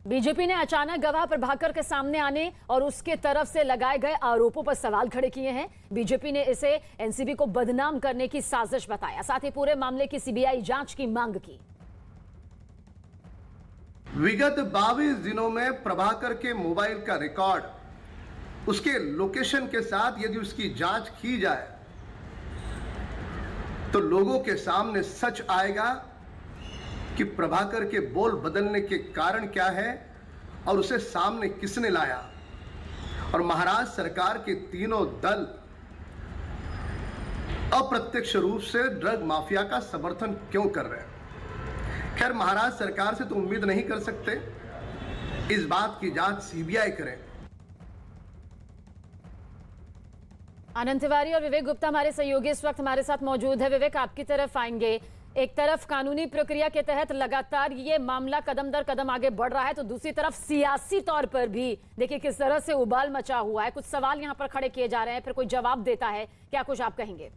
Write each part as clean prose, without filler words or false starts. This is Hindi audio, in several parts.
बीजेपी ने अचानक गवाह प्रभाकर के सामने आने और उसके तरफ से लगाए गए आरोपों पर सवाल खड़े किए हैं। बीजेपी ने इसे एनसीबी को बदनाम करने की साजिश बताया, साथ ही पूरे मामले की सीबीआई जांच की मांग की। विगत 22 दिनों में प्रभाकर के मोबाइल का रिकॉर्ड, उसके लोकेशन के साथ यदि उसकी जांच की जाए तो लोगों के सामने सच आएगा कि प्रभाकर के बोल बदलने के कारण क्या है और उसे सामने किसने लाया और महाराष्ट्र सरकार के तीनों दल अप्रत्यक्ष रूप से ड्रग माफिया का समर्थन क्यों कर रहे हैं। खैर, महाराष्ट्र सरकार से तो उम्मीद नहीं कर सकते, इस बात की जांच सीबीआई करे। आनंद तिवारी और विवेक गुप्ता हमारे सहयोगी इस वक्त हमारे साथ मौजूद है। विवेक, आपकी तरफ आएंगे। एक तरफ कानूनी प्रक्रिया के तहत लगातार ये मामला कदम दर कदम आगे बढ़ रहा है, तो दूसरी तरफ सियासी तौर पर भी देखिए किस तरह से उबाल मचा हुआ है। कुछ सवाल यहां पर खड़े किए जा रहे हैं, फिर कोई जवाब देता है, क्या कुछ आप कहेंगे?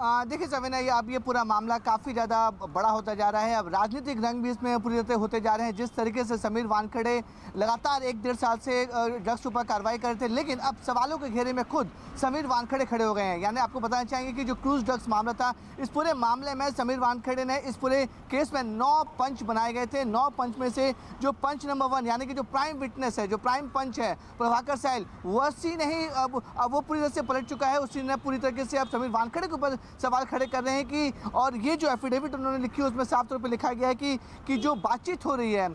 देखिए सविना, ये पूरा मामला काफ़ी ज़्यादा बड़ा होता जा रहा है। अब राजनीतिक रंग भी इसमें पूरी तरह होते जा रहे हैं। जिस तरीके से समीर वानखेड़े लगातार 1-1.5 साल से ड्रग्स पर कार्रवाई कर रहे थे, लेकिन अब सवालों के घेरे में खुद समीर वानखेड़े खड़े हो गए हैं। यानी आपको बताना चाहेंगे कि जो क्रूज ड्रग्स मामला था, इस पूरे मामले में समीर वानखेड़े ने इस पूरे केस में 9 पंच बनाए गए थे। 9 पंच में से जो पंच नंबर 1 यानी कि जो प्राइम विटनेस है, जो प्राइम पंच है प्रभाकर सैल, उसी ने ही अब वो पूरी तरह से पलट चुका है। उसी ने पूरी तरीके से अब समीर वानखेड़े के ऊपर सवाल खड़े कर रहे हैं कि, और ये जो एफिडेविट उन्होंने लिखी है उसमें साफ तौर पे लिखा गया है कि जो बातचीत हो रही है,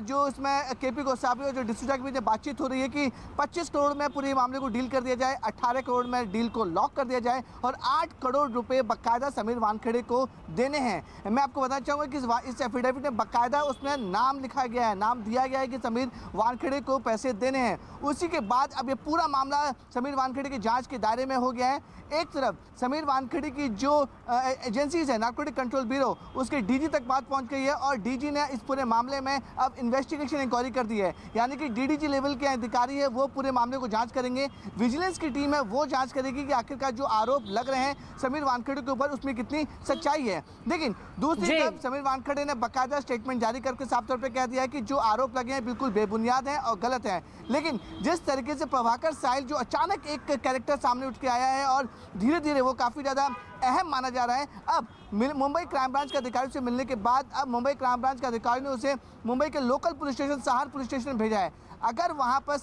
जो इसमें केपी गोस्वामी और जो डिसूजा के बीच बातचीत हो रही है कि 25 करोड़ में पूरे मामले को डील कर दिया जाए, 18 करोड़ में डील को लॉक कर दिया जाए और 8 करोड़ रुपए बाकायदा समीर वानखेड़े को देने हैं। मैं आपको बताना चाहूँगा कि इस एफिडेविट में बाकायदा उसमें नाम लिखा गया है, नाम दिया गया है कि समीर वानखेड़े को पैसे देने हैं। उसी के बाद अब ये पूरा मामला समीर वानखेड़े की जाँच के दायरे में हो गया है। एक तरफ समीर वानखेड़े की जो एजेंसीज है, नार्कोटिक कंट्रोल ब्यूरो, उसके डीजी तक बात पहुंच गई है और डीजी ने इस पूरे मामले में अब इन्वेस्टिगेशन इंक्वायरी कर दी है। यानी कि डीडीजी लेवल के अधिकारी है वो पूरे मामले को जांच करेंगे। विजिलेंस की टीम है वो जांच करेगी कि आखिरकार जो आरोप लग रहे हैं समीर वानखेड़े के ऊपर उसमें कितनी सच्चाई है। लेकिन दूसरी तरफ समीर वानखेड़े ने बाकायदा स्टेटमेंट जारी करके साफ तौर पर कह दिया है कि जो आरोप लगे हैं बिल्कुल बेबुनियाद हैं और गलत हैं। लेकिन जिस तरीके से प्रभाकर साहिल जो अचानक एक कैरेक्टर सामने उठ के आया है और धीरे धीरे वो काफ़ी ज़्यादा अहम माना जा रहा है, अब मुंबई क्राइम ब्रांच के अधिकारी से मिलने के बाद अब मुंबई क्राइम ब्रांच के अधिकारी ने उसे मुंबई के लोकल पुलिस स्टेशन सहार पुलिस स्टेशन भेजा है। अगर वहां पर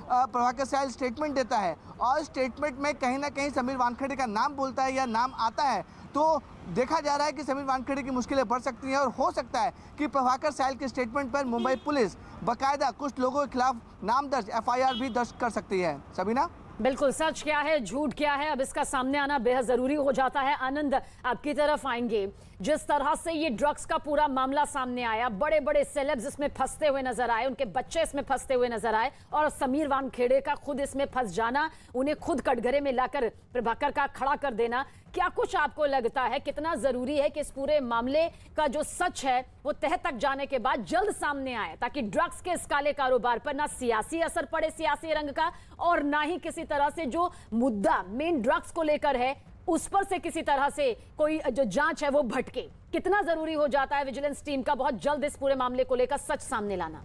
प्रभाकर साहिल स्टेटमेंट देता है और स्टेटमेंट में कहीं ना कहीं समीर वानखेड़े का नाम बोलता है या नाम आता है, तो देखा जा रहा है कि समीर वानखेड़े की मुश्किलें बढ़ सकती हैं और हो सकता है कि प्रभाकर साहिल के स्टेटमेंट पर मुंबई पुलिस बाकायदा कुछ लोगों के खिलाफ नाम दर्ज एफआईआर भी दर्ज कर सकती है। सबीना, बिल्कुल, सच क्या है झूठ क्या है, अब इसका सामने आना बेहद जरूरी हो जाता है। आनंद, आपकी तरफ आएंगे। जिस तरह से ये ड्रग्स का पूरा मामला सामने आया, बड़े बड़े सेलेब्स इसमें फंसते हुए नजर आए, उनके बच्चे इसमें फंसते हुए नजर आए और समीर वानखेड़े का खुद इसमें फंस जाना, उन्हें खुद कटघरे में लाकर प्रभाकर का खड़ा कर देना, क्या कुछ आपको लगता है कितना जरूरी है कि इस पूरे मामले का जो सच है वो तह तक जाने के बाद जल्द सामने आए, ताकि ड्रग्स के इस काले कारोबार पर ना सियासी असर पड़े, सियासी रंग का, और ना ही किसी तरह से जो मुद्दा मेन ड्रग्स को लेकर है उस पर से किसी तरह से कोई जो जांच है वो भटके? कितना जरूरी हो जाता है विजिलेंस टीम का बहुत जल्द इस पूरे मामले को लेकर सच सामने लाना?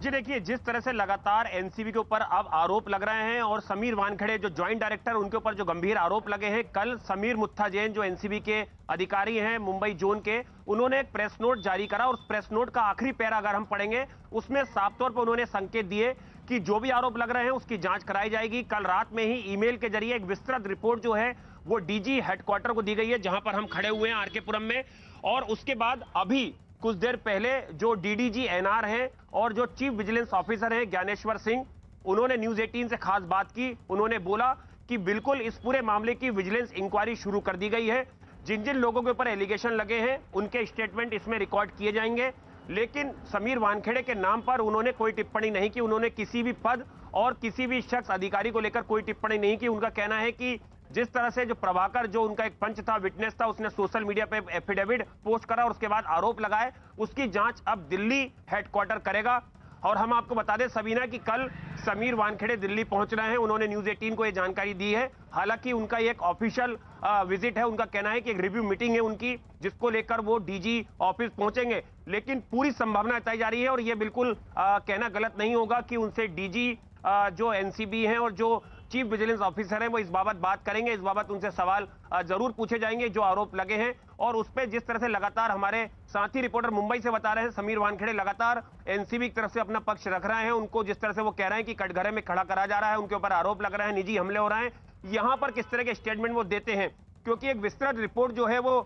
जी देखिए, जिस तरह से लगातार एनसीबी के ऊपर अब आरोप लग रहे हैं और समीर वानखेड़े जो ज्वाइंट डायरेक्टर, उनके ऊपर जो गंभीर आरोप लगे हैं, कल समीर मुत्था जैन जो एनसीबी के अधिकारी हैं मुंबई जोन के, उन्होंने एक प्रेस नोट जारी करा और उस प्रेस नोट का आखिरी पैरा अगर हम पढ़ेंगे उसमें साफ तौर पर उन्होंने संकेत दिए कि जो भी आरोप लग रहे हैं उसकी जांच कराई जाएगी। कल रात में ही ईमेल के जरिए एक विस्तृत रिपोर्ट जो है वो डीजी हेडक्वार्टर को दी गई है, जहां पर हम खड़े हुए हैं आरके पुरम में। और उसके बाद अभी कुछ देर पहले जो डीडीजी एनआर हैं और जो चीफ विजिलेंस ऑफिसर हैं ज्ञानेश्वर सिंह, उन्होंने न्यूज 18 से खास बात की। उन्होंने बोला कि बिल्कुल इस पूरे मामले की विजिलेंस इंक्वायरी शुरू कर दी गई है, जिन जिन लोगों के ऊपर एलिगेशन लगे हैं उनके स्टेटमेंट इसमें रिकॉर्ड किए जाएंगे। लेकिन समीर वानखेड़े के नाम पर उन्होंने कोई टिप्पणी नहीं की, उन्होंने किसी भी पद और किसी भी शख्स अधिकारी को लेकर कोई टिप्पणी नहीं की। उनका कहना है कि जिस तरह से जो प्रभाकर, जो उनका एक पंच था, विटनेस था, उसने सोशल मीडिया पे एफिडेविट पोस्ट करा और उसके बाद आरोप लगाए, उसकी जांच अब दिल्ली हेडक्वार्टर करेगा। और हम आपको बता दें सबीना कि कल समीर वानखेड़े दिल्ली पहुंच रहे हैं। उन्होंने न्यूज़ 18 को ये जानकारी दी है। हालांकि उनका एक ऑफिशियल विजिट है, उनका कहना है कि एक रिव्यू मीटिंग है उनकी, जिसको लेकर वो डीजी ऑफिस पहुंचेंगे। लेकिन पूरी संभावना बताई जा रही है और ये बिल्कुल कहना गलत नहीं होगा कि उनसे डीजी जो एनसीबी हैं और जो चीफ विजिलेंस ऑफिसर हैं वो इस बाबत बात करेंगे। इस बाबत उनसे सवाल जरूर पूछे जाएंगे जो आरोप लगे हैं। और उस पर जिस तरह से लगातार हमारे साथी रिपोर्टर मुंबई से बता रहे हैं, समीर वानखेड़े लगातार एनसीबी की तरफ से अपना पक्ष रख रहे हैं। उनको जिस तरह से वो कह रहे हैं कि कटघरे में खड़ा करा जा रहा है, उनके ऊपर आरोप लग रहे हैं, निजी हमले हो रहे हैं, यहां पर किस तरह के स्टेटमेंट वो देते हैं, क्योंकि एक विस्तृत रिपोर्ट जो है वो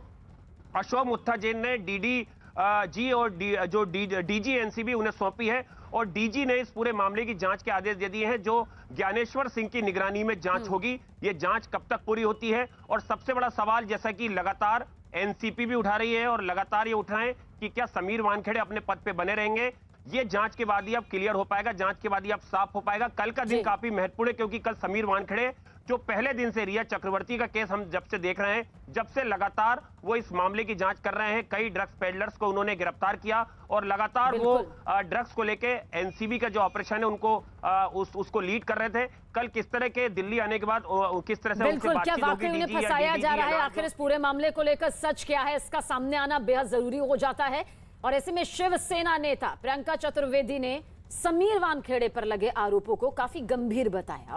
अशोक मुत्था जैन ने डीडी जी और जो डीजी एनसीबी उन्हें सौंपी है। और डीजी ने इस पूरे मामले की जांच के आदेश दे दिए हैं। जो ज्ञानेश्वर सिंह की निगरानी में जांच होगी, ये जांच कब तक पूरी होती है। और सबसे बड़ा सवाल, जैसा कि लगातार एनसीपी भी उठा रही है और लगातार ये उठाएं कि क्या समीर वानखेड़े अपने पद पे बने रहेंगे, ये जांच के बाद ही अब क्लियर हो पाएगा, जांच के बाद ही अब साफ हो पाएगा। कल का दिन काफी महत्वपूर्ण है, क्योंकि कल समीर वानखेड़े जो पहले दिन से रिया चक्रवर्ती का केस हम जब से देख रहे हैं, जब से लगातार वो इस मामले की जांच कर रहे हैं, कई ड्रग्स पेडलर्स को उन्होंने गिरफ्तार किया और लगातार वो ड्रग्स को लेके एनसीबी का जो ऑपरेशन है उनको उसको लीड कर रहे थे। कल किस तरह के दिल्ली आने के बाद किस तरह से बिल्कुल, क्या वाकई उन्हें फंसाया जा रहा है, आखिर इस पूरे मामले को लेकर सच क्या है, इसका सामने आना बेहद जरूरी हो जाता है। और ऐसे में शिवसेना नेता प्रियंका चतुर्वेदी ने समीर वानखेड़े पर लगे आरोपों को काफी गंभीर बताया।